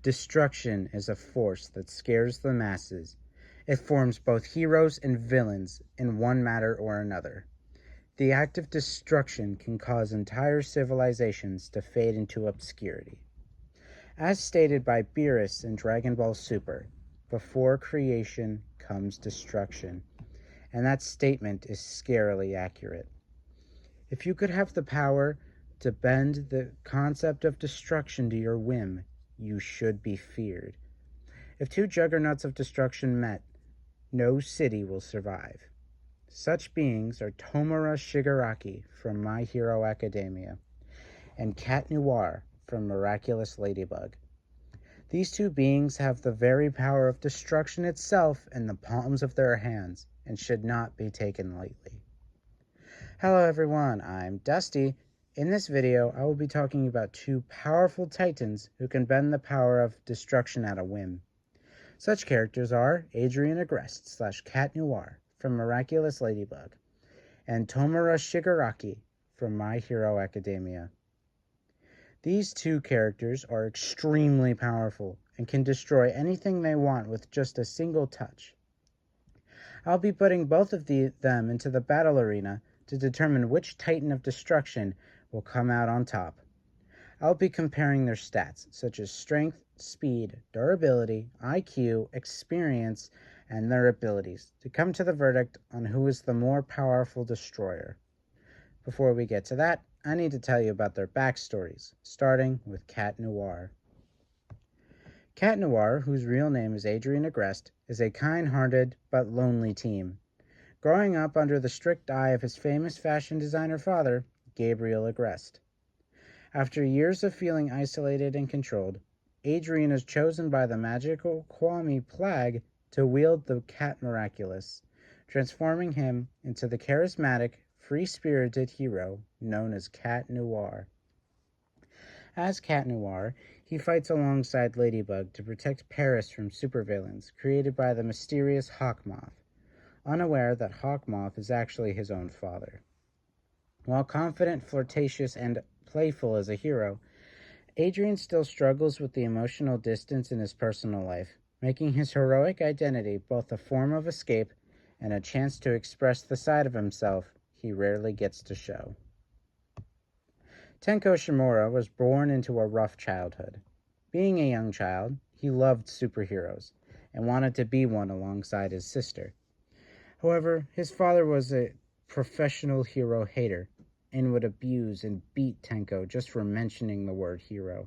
Destruction is a force that scares the masses. It forms both heroes and villains in one matter or another. The act of destruction can cause entire civilizations to fade into obscurity. As stated by Beerus in Dragon Ball Super, before creation comes destruction. And that statement is scarily accurate. If you could have the power to bend the concept of destruction to your whim, you should be feared. If two juggernauts of destruction met, no city will survive. Such beings are Tomura Shigaraki from My Hero Academia and Cat Noir from Miraculous Ladybug. These two beings have the very power of destruction itself in the palms of their hands and should not be taken lightly. Hello everyone, I'm Dusty. In this video, I will be talking about two powerful titans who can bend the power of destruction at a whim. Such characters are Adrian Agreste / Cat Noir from Miraculous Ladybug and Tomura Shigaraki from My Hero Academia. These two characters are extremely powerful and can destroy anything they want with just a single touch. I'll be putting both of them into the battle arena to determine which Titan of Destruction will come out on top. I'll be comparing their stats, such as strength, speed, durability, IQ, experience, and their abilities, to come to the verdict on who is the more powerful destroyer. Before we get to that, I need to tell you about their backstories, starting with Cat Noir. Cat Noir, whose real name is Adrian Agreste, is a kind-hearted but lonely teen. Growing up under the strict eye of his famous fashion designer father, Gabriel Agreste. After years of feeling isolated and controlled, Adrian is chosen by the magical Kwami Plague to wield the Cat Miraculous, transforming him into the charismatic, free-spirited hero known as Cat Noir. As Cat Noir, he fights alongside Ladybug to protect Paris from supervillains created by the mysterious Hawkmoth, unaware that Hawkmoth is actually his own father. While confident, flirtatious, and playful as a hero, Adrian still struggles with the emotional distance in his personal life, making his heroic identity both a form of escape and a chance to express the side of himself he rarely gets to show. Tenko Shimura was born into a rough childhood. Being a young child, he loved superheroes and wanted to be one alongside his sister. However, his father was a professional hero hater and would abuse and beat Tenko just for mentioning the word hero.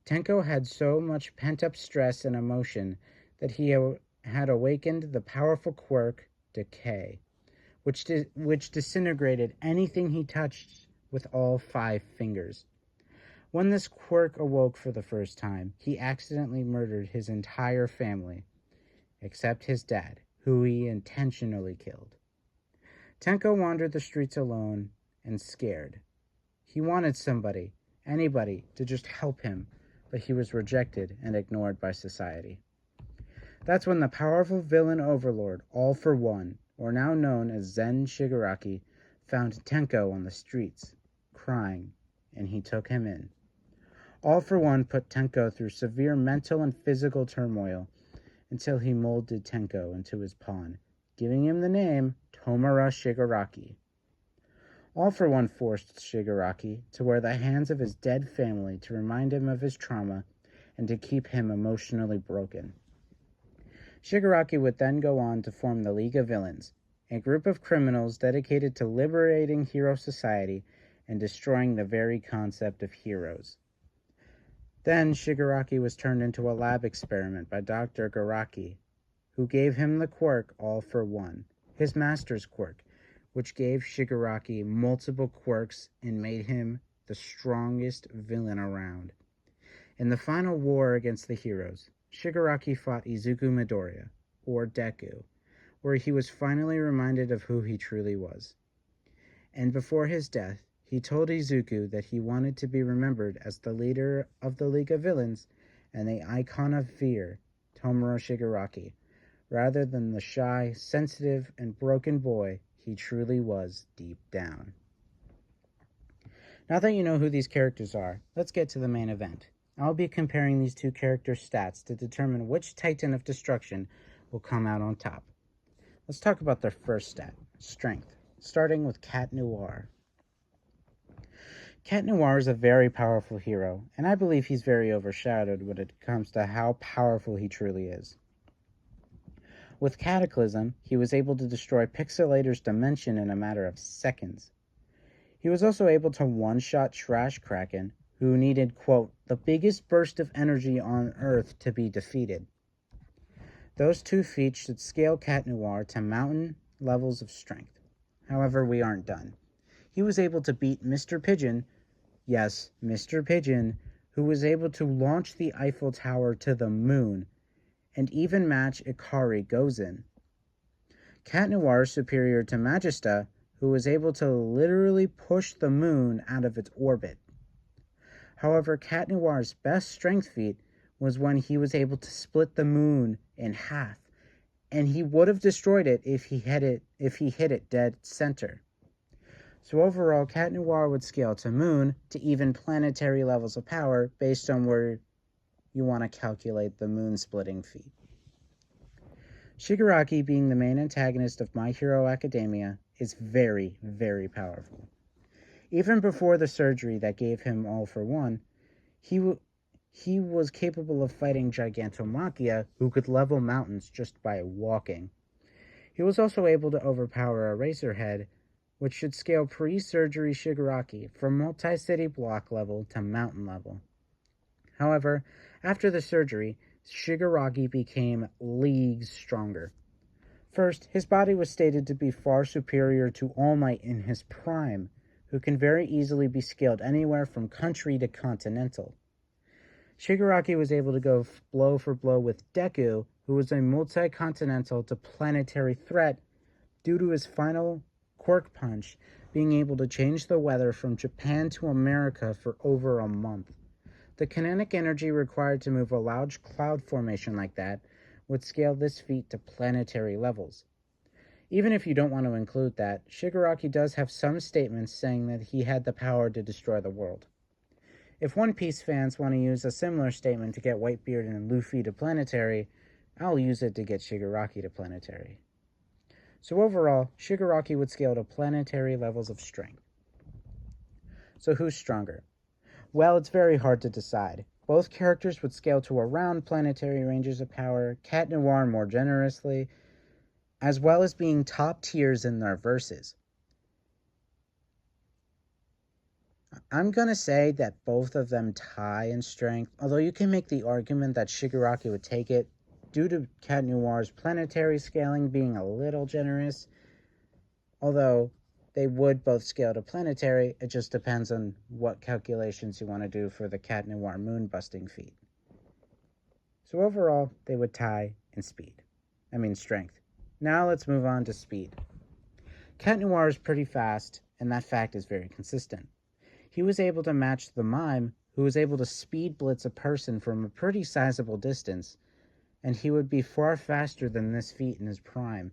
Tenko had so much pent-up stress and emotion that he had awakened the powerful quirk Decay, which disintegrated anything he touched with all 5 fingers. When this quirk awoke for the first time, he accidentally murdered his entire family, except his dad, who he intentionally killed. Tenko wandered the streets alone and scared. He wanted somebody, anybody, to just help him, but he was rejected and ignored by society. That's when the powerful villain overlord, All for One, or now known as Zen Shigaraki, found Tenko on the streets, crying, and he took him in. All for One put Tenko through severe mental and physical turmoil until he molded Tenko into his pawn, giving him the name Tomura Shigaraki. All for One forced Shigaraki to wear the hands of his dead family to remind him of his trauma and to keep him emotionally broken. Shigaraki would then go on to form the League of Villains, a group of criminals dedicated to liberating hero society and destroying the very concept of heroes. Then Shigaraki was turned into a lab experiment by Dr. Garaki, who gave him the quirk All for One, his master's quirk, which gave Shigaraki multiple quirks and made him the strongest villain around. In the final war against the heroes, Shigaraki fought Izuku Midoriya, or Deku, where he was finally reminded of who he truly was. And before his death, he told Izuku that he wanted to be remembered as the leader of the League of Villains and the icon of fear, Tomura Shigaraki, rather than the shy, sensitive, and broken boy he truly was deep down. Now that you know who these characters are, let's get to the main event. I'll be comparing these two characters' stats to determine which Titan of Destruction will come out on top. Let's talk about their first stat, Strength, starting with Cat Noir. Cat Noir is a very powerful hero, and I believe he's very overshadowed when it comes to how powerful he truly is. With Cataclysm, he was able to destroy Pixelator's dimension in a matter of seconds. He was also able to one-shot Trash Kraken, who needed, quote, the biggest burst of energy on Earth to be defeated. Those two feats should scale Cat Noir to mountain levels of strength. However, we aren't done. He was able to beat Mr. Pigeon, yes, Mr. Pigeon, who was able to launch the Eiffel Tower to the moon, and even match Ikari Gozen. Cat Noir is superior to Magista, who was able to literally push the moon out of its orbit. However, Cat Noir's best strength feat was when he was able to split the moon in half, and he would have destroyed it if he hit it dead center. So overall, Cat Noir would scale to moon to even planetary levels of power based on where you want to calculate the moon splitting feat. Shigaraki, being the main antagonist of My Hero Academia, is very, very powerful. Even before the surgery that gave him All for One, he was capable of fighting Gigantomachia, who could level mountains just by walking. He was also able to overpower Eraserhead, which should scale pre-surgery Shigaraki from multi-city block level to mountain level. However, after the surgery, Shigaraki became leagues stronger. First, his body was stated to be far superior to All Might in his prime, who can very easily be scaled anywhere from country to continental. Shigaraki was able to go blow for blow with Deku, who was a multi-continental to planetary threat due to his final Quirk Punch being able to change the weather from Japan to America for over a month. The kinetic energy required to move a large cloud formation like that would scale this feat to planetary levels. Even if you don't want to include that, Shigaraki does have some statements saying that he had the power to destroy the world. If One Piece fans want to use a similar statement to get Whitebeard and Luffy to planetary, I'll use it to get Shigaraki to planetary. So overall, Shigaraki would scale to planetary levels of strength. So who's stronger? Well, it's very hard to decide. Both characters would scale to around planetary ranges of power, Cat Noir more generously, as well as being top tiers in their verses. I'm going to say that both of them tie in strength, although you can make the argument that Shigaraki would take it due to Cat Noir's planetary scaling being a little generous, although they would both scale to planetary. It just depends on what calculations you want to do for the Cat Noir moon busting feat. So overall, they would tie in strength. Now let's move on to speed. Cat Noir is pretty fast, and that fact is very consistent. He was able to match the Mime, who was able to speed blitz a person from a pretty sizable distance, and he would be far faster than this feat in his prime.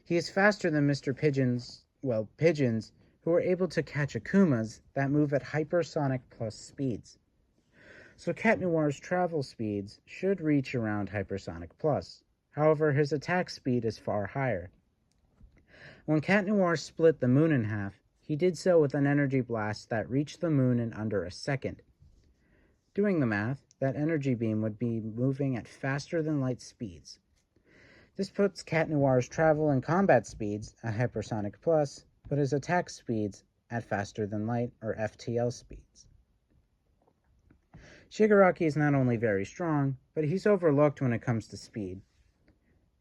He is faster than Mr. Pigeons, who are able to catch Akumas that move at hypersonic plus speeds. So Cat Noir's travel speeds should reach around hypersonic plus. However, his attack speed is far higher. When Cat Noir split the moon in half, he did so with an energy blast that reached the moon in under a second. Doing the math, that energy beam would be moving at faster than light speeds. This puts Cat Noir's travel and combat speeds at hypersonic plus, but his attack speeds at faster than light or FTL speeds. Shigaraki is not only very strong, but he's overlooked when it comes to speed.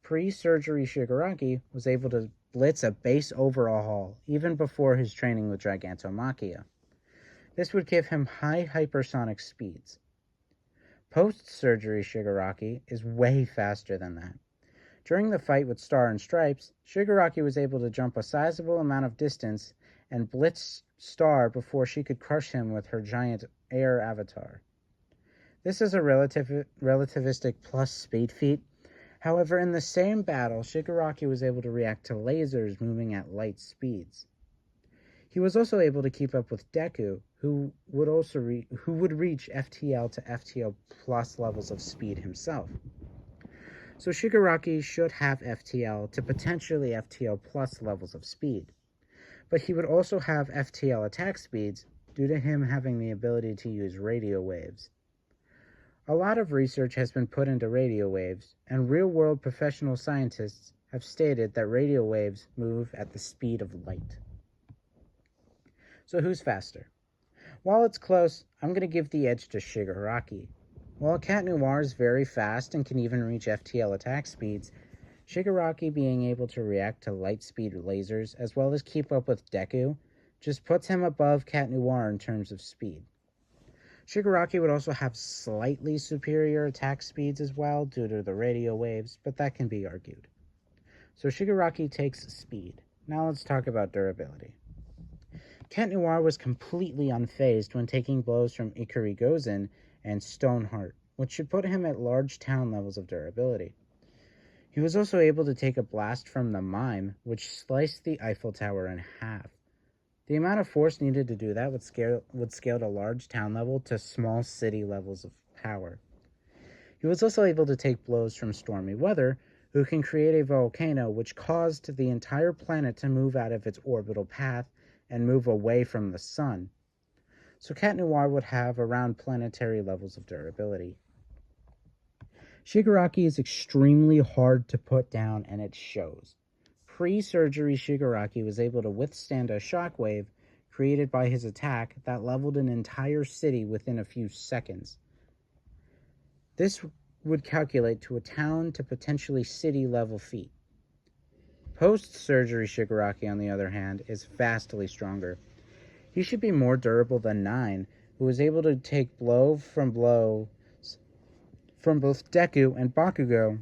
Pre-surgery Shigaraki was able to blitz a base overhaul even before his training with Gigantomachia. This would give him high hypersonic speeds. Post-surgery Shigaraki is way faster than that. During the fight with Star and Stripes, Shigaraki was able to jump a sizable amount of distance and blitz Star before she could crush him with her giant air avatar. This is a relativistic plus speed feat. However, in the same battle, Shigaraki was able to react to lasers moving at light speeds. He was also able to keep up with Deku, who would reach FTL to FTL plus levels of speed himself. So Shigaraki should have FTL to potentially FTL plus levels of speed, but he would also have FTL attack speeds due to him having the ability to use radio waves. A lot of research has been put into radio waves, and real-world professional scientists have stated that radio waves move at the speed of light. So who's faster? While it's close, I'm going to give the edge to Shigaraki. While Cat Noir is very fast and can even reach FTL attack speeds, Shigaraki being able to react to light speed lasers as well as keep up with Deku just puts him above Cat Noir in terms of speed. Shigaraki would also have slightly superior attack speeds as well due to the radio waves, but that can be argued. So Shigaraki takes speed. Now let's talk about durability. Cat Noir was completely unfazed when taking blows from Ikari Gozen and Stoneheart, which should put him at large town levels of durability. He was also able to take a blast from the Mime, which sliced the Eiffel Tower in half. The amount of force needed to do that would scale to large town level to small city levels of power. He was also able to take blows from Stormy Weather, who can create a volcano which caused the entire planet to move out of its orbital path and move away from the sun. So Cat Noir would have around planetary levels of durability. Shigaraki is extremely hard to put down, and it shows. Pre-surgery, Shigaraki was able to withstand a shockwave created by his attack that leveled an entire city within a few seconds. This would calculate to a town to potentially city level feat. Post-surgery Shigaraki, on the other hand, is vastly stronger. He should be more durable than Nine, who was able to take blow from both Deku and Bakugo,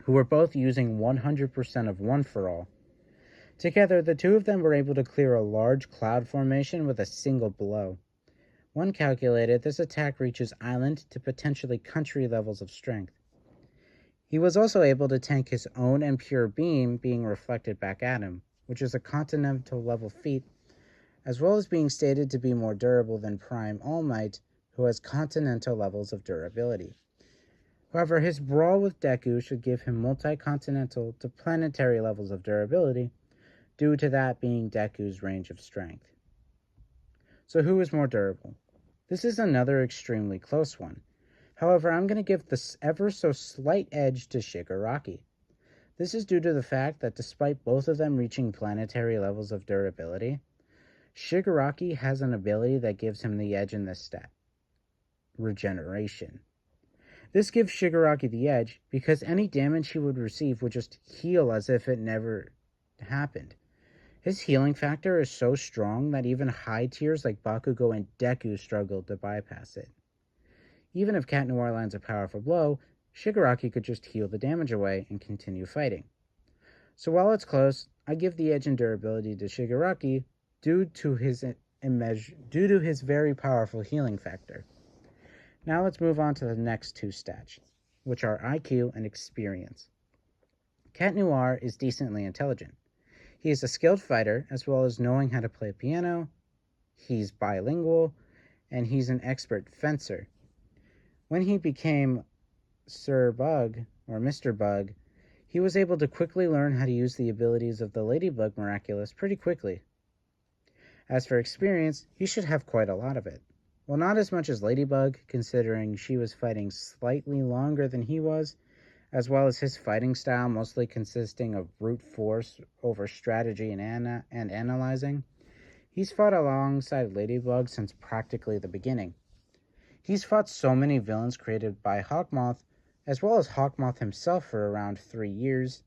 who were both using 100% of One For All. Together, the two of them were able to clear a large cloud formation with a single blow. One calculated this attack reaches island to potentially country levels of strength. He was also able to tank his own and pure beam being reflected back at him, which is a continental level feat, as well as being stated to be more durable than Prime All Might, who has continental levels of durability. However, his brawl with Deku should give him multi-continental to planetary levels of durability, due to that being Deku's range of strength. So who is more durable? This is another extremely close one. However, I'm going to give this ever so slight edge to Shigaraki. This is due to the fact that despite both of them reaching planetary levels of durability, Shigaraki has an ability that gives him the edge in this stat: regeneration. This gives Shigaraki the edge because any damage he would receive would just heal as if it never happened. His healing factor is so strong that even high tiers like Bakugo and Deku struggled to bypass it. Even if Cat Noir lands a powerful blow, Shigaraki could just heal the damage away and continue fighting. So while it's close, I give the edge in durability to Shigaraki due to his very powerful healing factor. Now let's move on to the next two stats, which are IQ and experience. Cat Noir is decently intelligent. He is a skilled fighter, as well as knowing how to play piano. He's bilingual, and he's an expert fencer. When he became Sir Bug, or Mr. Bug, he was able to quickly learn how to use the abilities of the Ladybug Miraculous pretty quickly. As for experience, he should have quite a lot of it. Well, not as much as Ladybug, considering she was fighting slightly longer than he was, as well as his fighting style mostly consisting of brute force over strategy and analyzing. He's fought alongside Ladybug since practically the beginning. He's fought so many villains created by Hawkmoth, as well as Hawkmoth himself for around 3 years,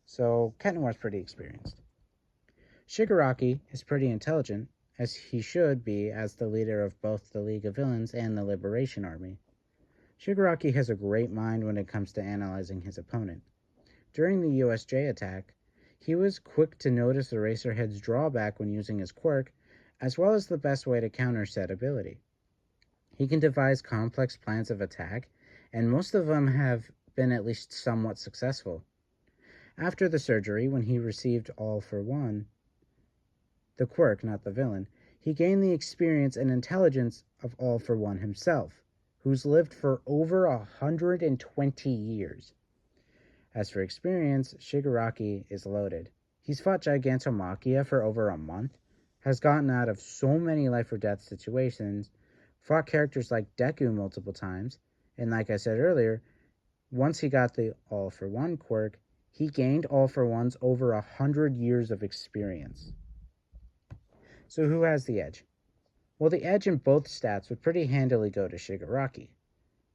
so Cat Noir's pretty experienced. Shigaraki is pretty intelligent, as he should be as the leader of both the League of Villains and the Liberation Army. Shigaraki has a great mind when it comes to analyzing his opponent. During the USJ attack, he was quick to notice the Eraserhead's drawback when using his quirk, as well as the best way to counter said ability. He can devise complex plans of attack, and most of them have been at least somewhat successful. After the surgery, when he received All for One, the quirk, not the villain, he gained the experience and intelligence of All for One himself, who's lived for over 120 years. As for experience, Shigaraki is loaded. He's fought Gigantomachia for over a month, has gotten out of so many life or death situations, fought characters like Deku multiple times, and like I said earlier, once he got the All for One quirk, he gained All for One's over 100 years of experience. So who has the edge? Well, the edge in both stats would pretty handily go to Shigaraki.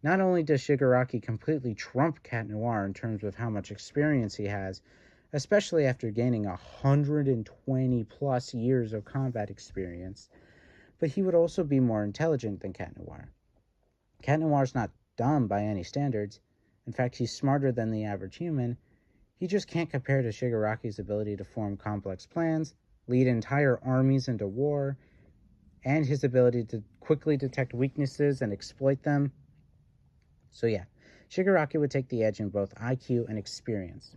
Not only does Shigaraki completely trump Cat Noir in terms of how much experience he has, especially after gaining 120 plus years of combat experience, but he would also be more intelligent than Cat Noir. Cat Noir's not dumb by any standards. In fact, he's smarter than the average human. He just can't compare to Shigaraki's ability to form complex plans, lead entire armies into war, and his ability to quickly detect weaknesses and exploit them. So yeah, Shigaraki would take the edge in both IQ and experience.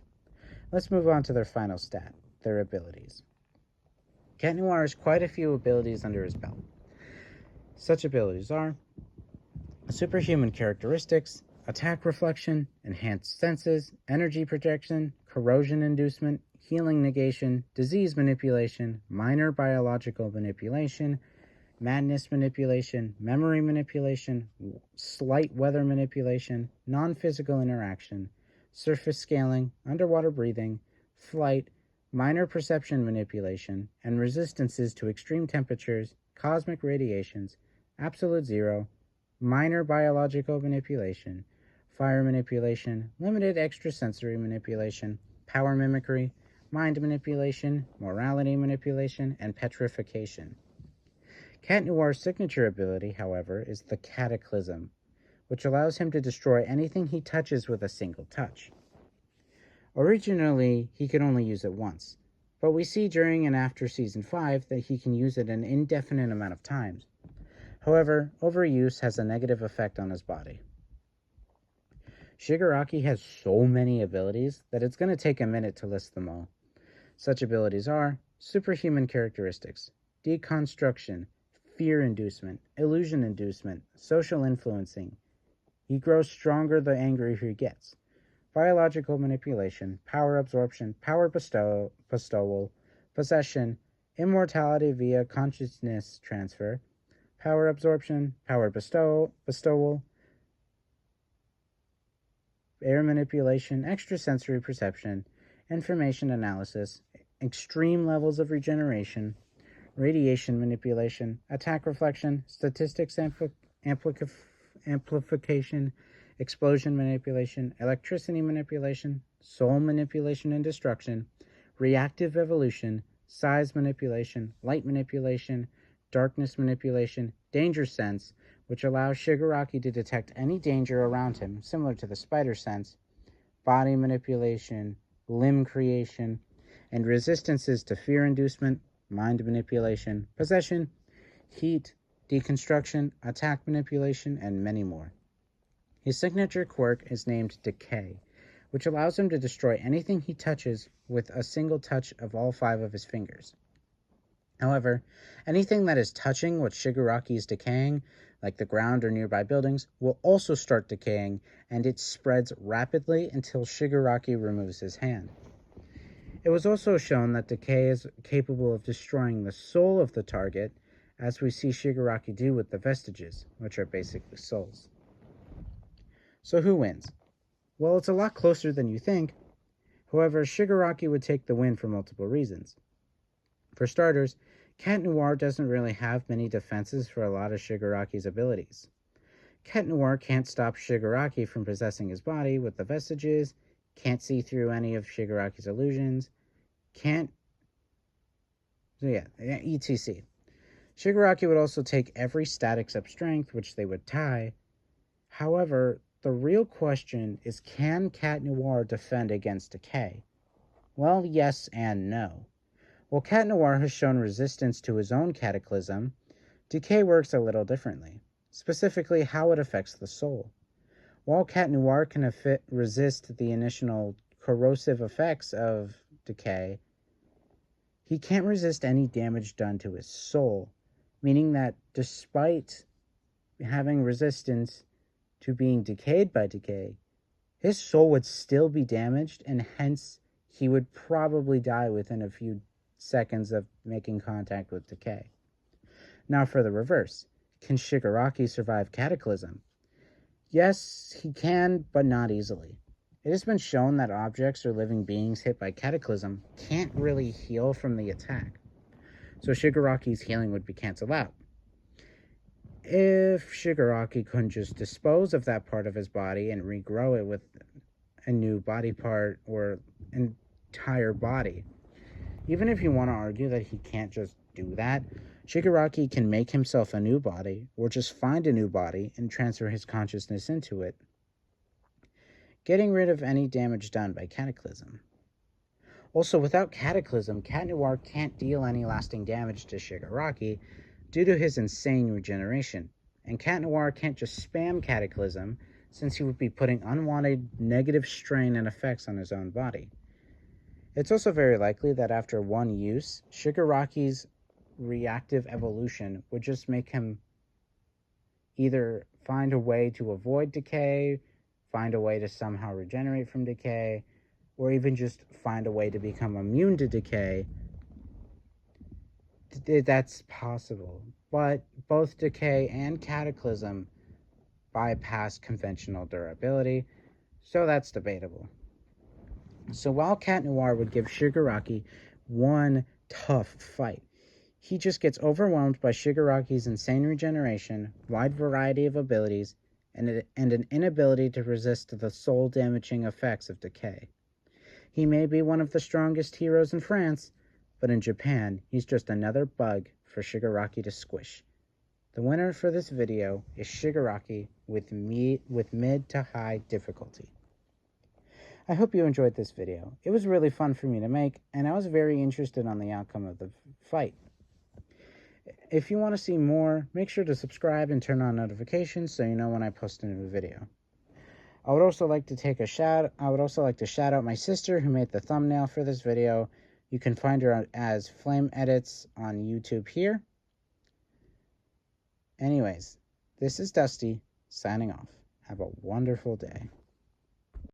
Let's move on to their final stat, their abilities. Cat Noir has quite a few abilities under his belt. Such abilities are superhuman characteristics, attack reflection, enhanced senses, energy projection, corrosion inducement, healing negation, disease manipulation, minor biological manipulation, madness manipulation, memory manipulation, slight weather manipulation, non-physical interaction, surface scaling, underwater breathing, flight, minor perception manipulation, and resistances to extreme temperatures, cosmic radiations, absolute zero, minor biological manipulation, fire manipulation, limited extrasensory manipulation, power mimicry, mind manipulation, morality manipulation, and petrification. Cat Noir's signature ability, however, is the Cataclysm, which allows him to destroy anything he touches with a single touch. Originally, he could only use it once, but we see during and after Season 5 that he can use it an indefinite amount of times. However, overuse has a negative effect on his body. Shigaraki has so many abilities that it's going to take a minute to list them all. Such abilities are superhuman characteristics, deconstruction, fear inducement, illusion inducement, social influencing. He grows stronger the angrier he gets. Biological manipulation, power absorption, power bestowal, possession, immortality via consciousness transfer, power absorption, power bestowal, air manipulation, extrasensory perception, information analysis, extreme levels of regeneration, radiation manipulation, attack reflection, statistics amplification, explosion manipulation, electricity manipulation, soul manipulation and destruction, reactive evolution, size manipulation, light manipulation, darkness manipulation, danger sense, which allows Shigaraki to detect any danger around him, similar to the spider sense, body manipulation, limb creation, and resistances to fear inducement, mind manipulation, possession, heat, deconstruction, attack manipulation, and many more. His signature quirk is named Decay, which allows him to destroy anything he touches with a single touch of all 5 of his fingers. However, anything that is touching what Shigaraki is decaying, like the ground or nearby buildings, will also start decaying, and it spreads rapidly until Shigaraki removes his hand. It was also shown that decay is capable of destroying the soul of the target, as we see Shigaraki do with the vestiges, which are basically souls. So who wins? Well, it's a lot closer than you think. However, Shigaraki would take the win for multiple reasons. For starters, Cat Noir doesn't really have many defenses for a lot of Shigaraki's abilities. Cat Noir can't stop Shigaraki from possessing his body with the vestiges, can't see through any of Shigaraki's illusions, etc. Shigaraki would also take every stat except strength, which they would tie. However, the real question is, can Cat Noir defend against decay? Well, yes and no. While Cat Noir has shown resistance to his own cataclysm, decay works a little differently, specifically how it affects the soul. While Cat Noir can resist the initial corrosive effects of decay, he can't resist any damage done to his soul, meaning that despite having resistance to being decayed by decay, his soul would still be damaged, and hence he would probably die within a few seconds of making contact with decay. Now for the reverse. Can Shigaraki survive Cataclysm? Yes, he can, but not easily. It has been shown that objects or living beings hit by Cataclysm can't really heal from the attack, so Shigaraki's healing would be cancelled out. If Shigaraki couldn't just dispose of that part of his body and regrow it with a new body part or entire body, even if you want to argue that he can't just do that, Shigaraki can make himself a new body or just find a new body and transfer his consciousness into it, getting rid of any damage done by Cataclysm. Also, without Cataclysm, Cat Noir can't deal any lasting damage to Shigaraki due to his insane regeneration, and Cat Noir can't just spam Cataclysm since he would be putting unwanted negative strain and effects on his own body. It's also very likely that after one use, Shigaraki's reactive evolution would just make him either find a way to avoid decay, find a way to somehow regenerate from decay, or even just find a way to become immune to decay. That's possible. But both decay and Cataclysm bypass conventional durability, so that's debatable. So while Cat Noir would give Shigaraki one tough fight, he just gets overwhelmed by Shigaraki's insane regeneration, wide variety of abilities, and an inability to resist the soul-damaging effects of decay. He may be one of the strongest heroes in France, but in Japan, he's just another bug for Shigaraki to squish. The winner for this video is Shigaraki with mid to high difficulty. I hope you enjoyed this video. It was really fun for me to make, and I was very interested on the outcome of the fight. If you want to see more, make sure to subscribe and turn on notifications so you know when I post a new video. I would also like to shout out my sister who made the thumbnail for this video. You can find her as Flame Edits on YouTube here. Anyways, this is Dusty, signing off. Have a wonderful day.